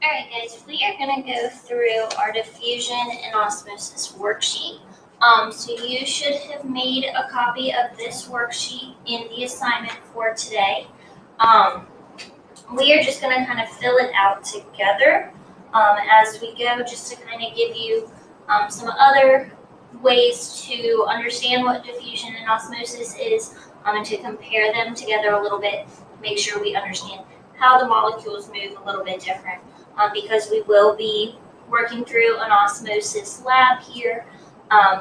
Alright guys, we are going to go through our diffusion and osmosis worksheet. So you should have made a copy of this worksheet in the assignment for today. We are just going to kind of fill it out together as we go, just to kind of give you some other ways to understand what diffusion and osmosis is, and to compare them together a little bit, make sure we understand how the molecules move a little bit different, because we will be working through an osmosis lab here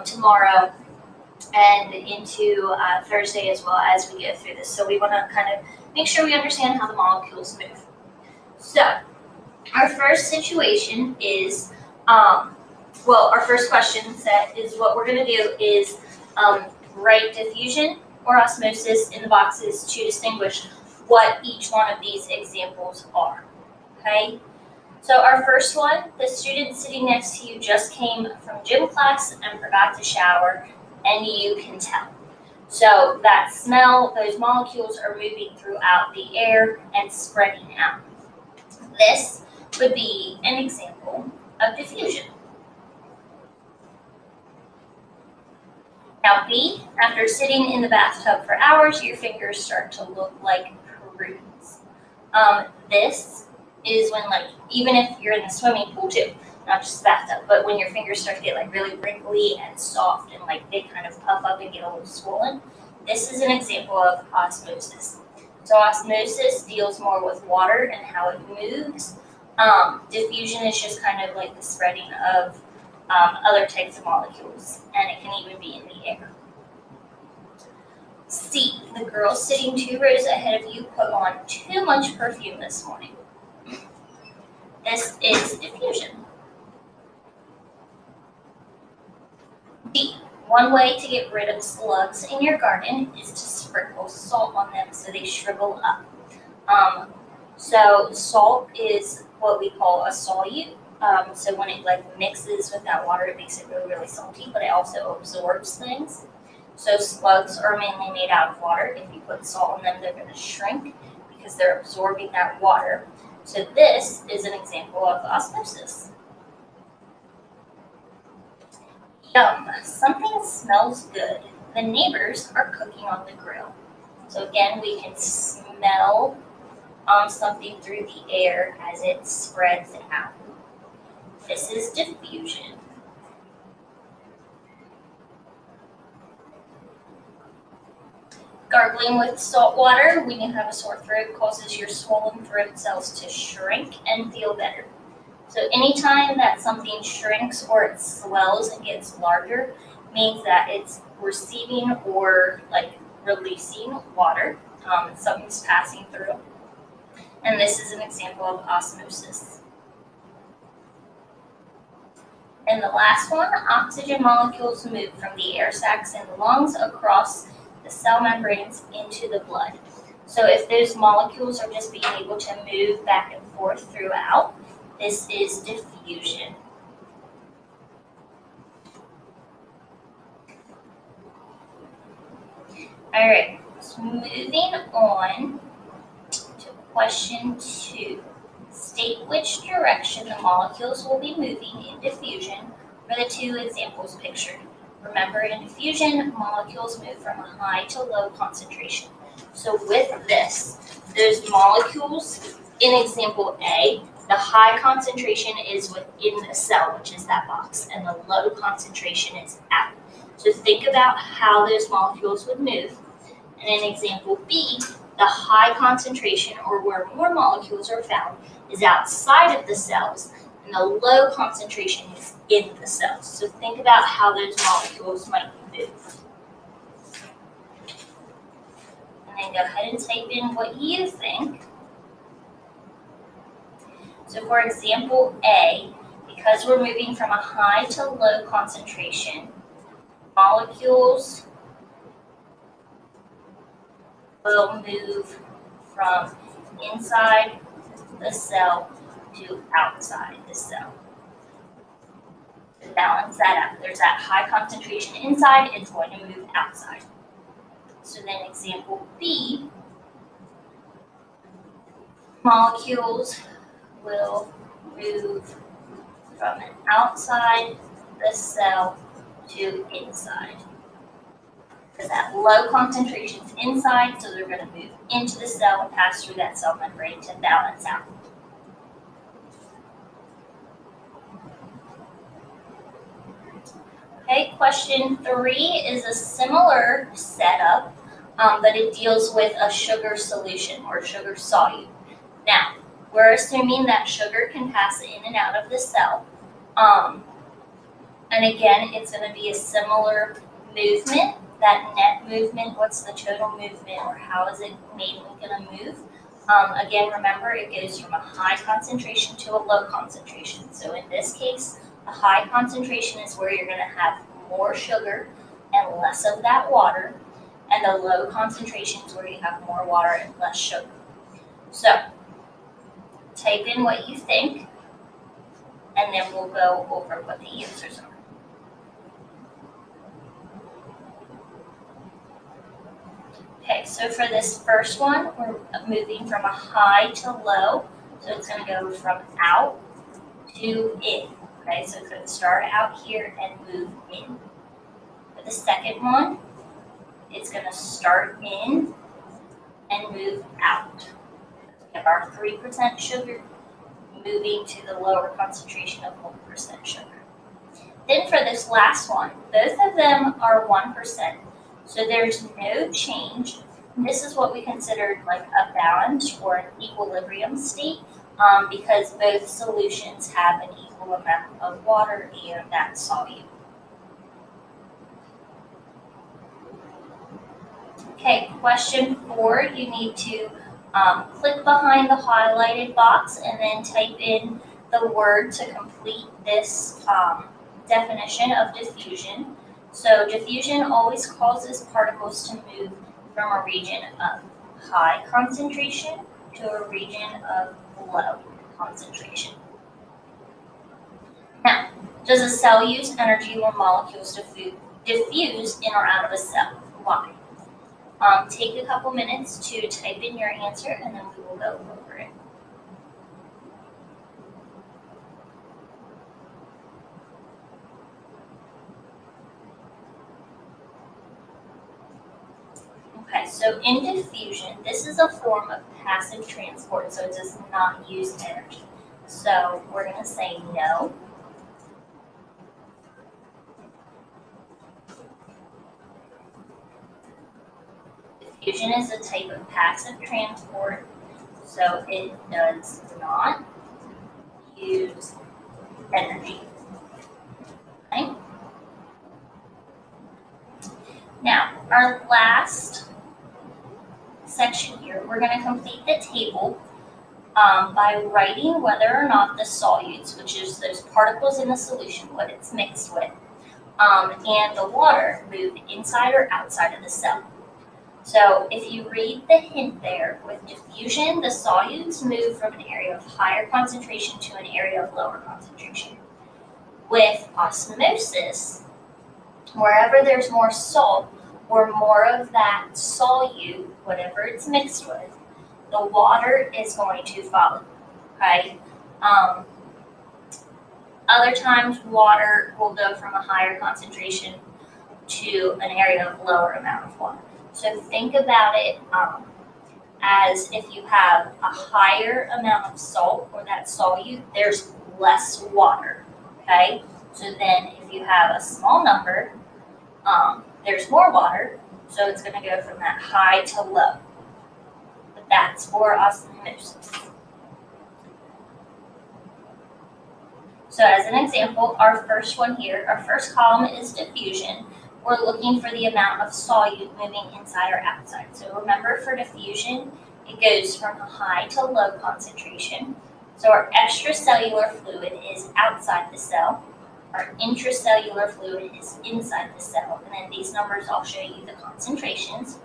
tomorrow and into Thursday as well as we go through this. So we want to kind of make sure we understand how the molecules move. So our first situation is, our first question set is what we're going to do is write diffusion or osmosis in the boxes to distinguish what each one of these examples are, okay? So our first one, the student sitting next to you just came from gym class and forgot to shower, and you can tell. So that smell, those molecules are moving throughout the air and spreading out. This would be an example of diffusion. Now B, after sitting in the bathtub for hours, your fingers start to look like prunes. This is when, like, even if you're in the swimming pool too, not just the bathtub, but when your fingers start to get like really wrinkly and soft and like they kind of puff up and get a little swollen, this is an example of osmosis. So osmosis deals more with water and how it moves. Diffusion is just kind of like the spreading of other types of molecules, and it can even be in the air. C, the girl sitting 2 rows ahead of you put on too much perfume this morning. This is diffusion. D, one way to get rid of slugs in your garden is to sprinkle salt on them so they shrivel up. So salt is what we call a solute. So when it like mixes with that water, it makes it really, really salty, but it also absorbs things. So slugs are mainly made out of water. If you put salt on them, they're going to shrink because they're absorbing that water. So this is an example of osmosis. Yum, something smells good. The neighbors are cooking on the grill. So again, we can smell something through the air as it spreads out. This is diffusion. Gargling with salt water when you have a sore throat causes your swollen throat cells to shrink and feel better. So anytime that something shrinks or it swells and gets larger, means that it's receiving or like releasing water. Something's passing through. And this is an example of osmosis. And the last one, oxygen molecules move from the air sacs in the lungs across the cell membranes into the blood. So if those molecules are just being able to move back and forth throughout, this is diffusion. All right, so moving on to question 2. State which direction the molecules will be moving in diffusion for the 2 examples pictured. Remember, in diffusion, molecules move from a high to low concentration. So with this, those molecules, in example A, the high concentration is within the cell, which is that box, and the low concentration is out. So think about how those molecules would move. And in example B, the high concentration, or where more molecules are found, is outside of the cells, and the low concentration is in the cells. So think about how those molecules might move. And then go ahead and type in what you think. So for example A, because we're moving from a high to low concentration, molecules will move from inside the cell to outside the cell. To balance that out, there's that high concentration inside, it's going to move outside. So then example B, molecules will move from outside the cell to inside. Because that low concentration is inside, so they're going to move into the cell and pass through that cell membrane to balance out. Okay, question 3 is a similar setup, but it deals with a sugar solution or sugar solute. Now, we're assuming that sugar can pass in and out of the cell. And again, it's going to be a similar movement, that net movement. What's the total movement, or how is it mainly going to move? Again, remember, it goes from a high concentration to a low concentration. So in this case, a high concentration is where you're going to have more sugar and less of that water, and the low concentration is where you have more water and less sugar. So type in what you think, and then we'll go over what the answers are. Okay, so for this first one, we're moving from a high to low, so it's going to go from out to in. Okay, so it's going to start out here and move in. For the second one, it's going to start in and move out. We have our 3% sugar moving to the lower concentration of 1% sugar. Then for this last one, both of them are 1%. So there's no change. This is what we consider like a balance or an equilibrium state, because both solutions have an equal amount of water and that solute. Okay, question 4, you need to click behind the highlighted box and then type in the word to complete this definition of diffusion. So diffusion always causes particles to move from a region of high concentration to a region of low concentration. Now, does a cell use energy or molecules to diffuse in or out of a cell? Why? Take a couple minutes to type in your answer, and then we will go over it. Okay, so in diffusion, this is a form of passive transport, so it does not use energy. So we're going to say no. Diffusion is a type of passive transport, so it does not use energy. Okay? Now, our last section here, we're going to complete the table by writing whether or not the solutes, which is those particles in the solution, what it's mixed with, and the water move inside or outside of the cell. So if you read the hint there, with diffusion, the solutes move from an area of higher concentration to an area of lower concentration. With osmosis, wherever there's more salt or more of that solute, whatever it's mixed with, the water is going to follow, okay? Other times, water will go from a higher concentration to an area of lower amount of water. So think about it as if you have a higher amount of salt or that solute, there's less water, okay? So then if you have a small number, there's more water, so it's going to go from that high to low. But that's for osmosis. So as an example, our first one here, our first column is diffusion. We're looking for the amount of solute moving inside or outside. So remember, for diffusion, it goes from a high to low concentration. So our extracellular fluid is outside the cell. Our intracellular fluid is inside the cell. And then these numbers, I'll show you the concentrations.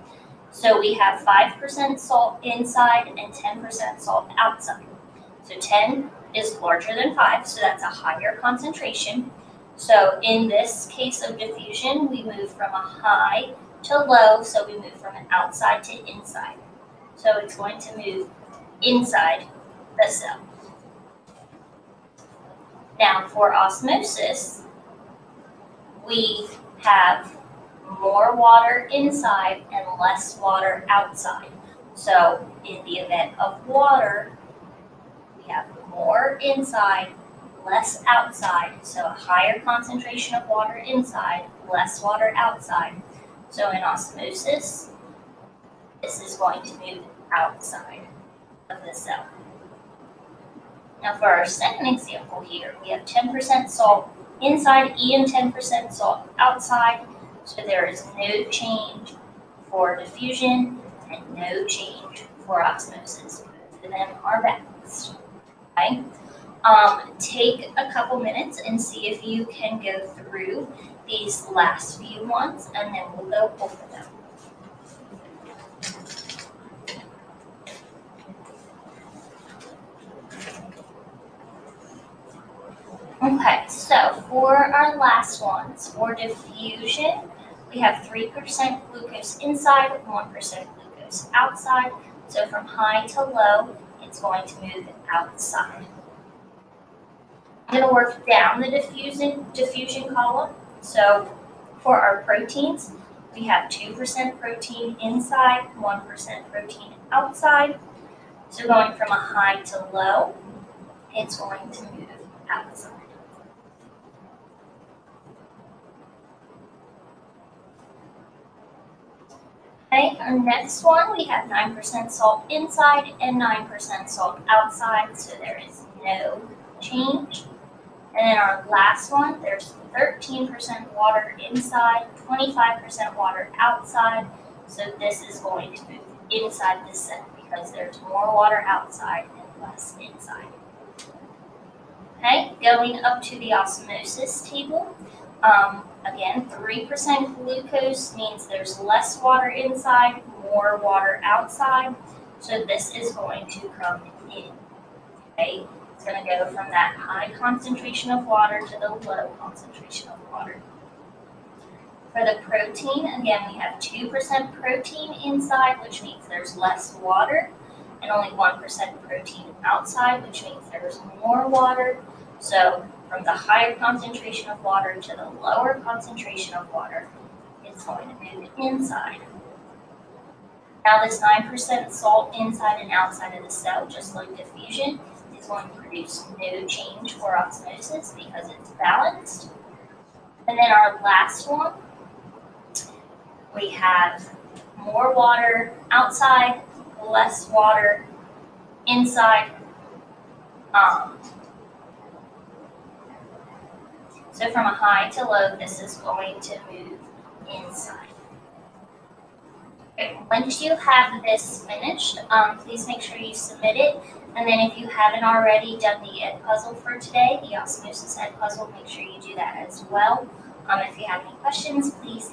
So we have 5% salt inside and 10% salt outside. So 10 is larger than 5, so that's a higher concentration. So in this case of diffusion, we move from a high to low, so we move from outside to inside. So it's going to move inside the cell. Now for osmosis, we have more water inside and less water outside. So in the event of water, we have more inside, less outside. So a higher concentration of water inside, less water outside. So in osmosis, this is going to move outside of the cell. Now for our second example here, we have 10% salt inside E and 10% salt outside. So there is no change for diffusion and no change for osmosis. Both of them are balanced. Okay? Take a couple minutes and see if you can go through these last few ones, and then we'll go over them. Okay, so for our last ones, for diffusion, we have 3% glucose inside, 1% glucose outside. So from high to low, it's going to move outside. I'm going to work down the diffusion column. So for our proteins, we have 2% protein inside, 1% protein outside. So going from a high to low, it's going to move outside. Okay, our next one, we have 9% salt inside and 9% salt outside, so there is no change. And then our last one, there's 13% water inside, 25% water outside, so this is going to move inside the cell because there's more water outside and less inside. Okay, going up to the osmosis table. Again, 3% glucose means there's less water inside, more water outside. So this is going to come in. Okay, it's going to go from that high concentration of water to the low concentration of water. For the protein, again, we have 2% protein inside, which means there's less water, and only 1% protein outside, which means there's more water. So from the higher concentration of water to the lower concentration of water, it's going to move inside. Now this 9% salt inside and outside of the cell, just like diffusion, is going to produce no change for osmosis because it's balanced. And then our last one, we have more water outside, less water inside. So from a high to low, this is going to move inside. Okay, once you have this finished, please make sure you submit it. And then if you haven't already done the Ed puzzle for today, the Osmosis Ed puzzle, make sure you do that as well. If you have any questions, please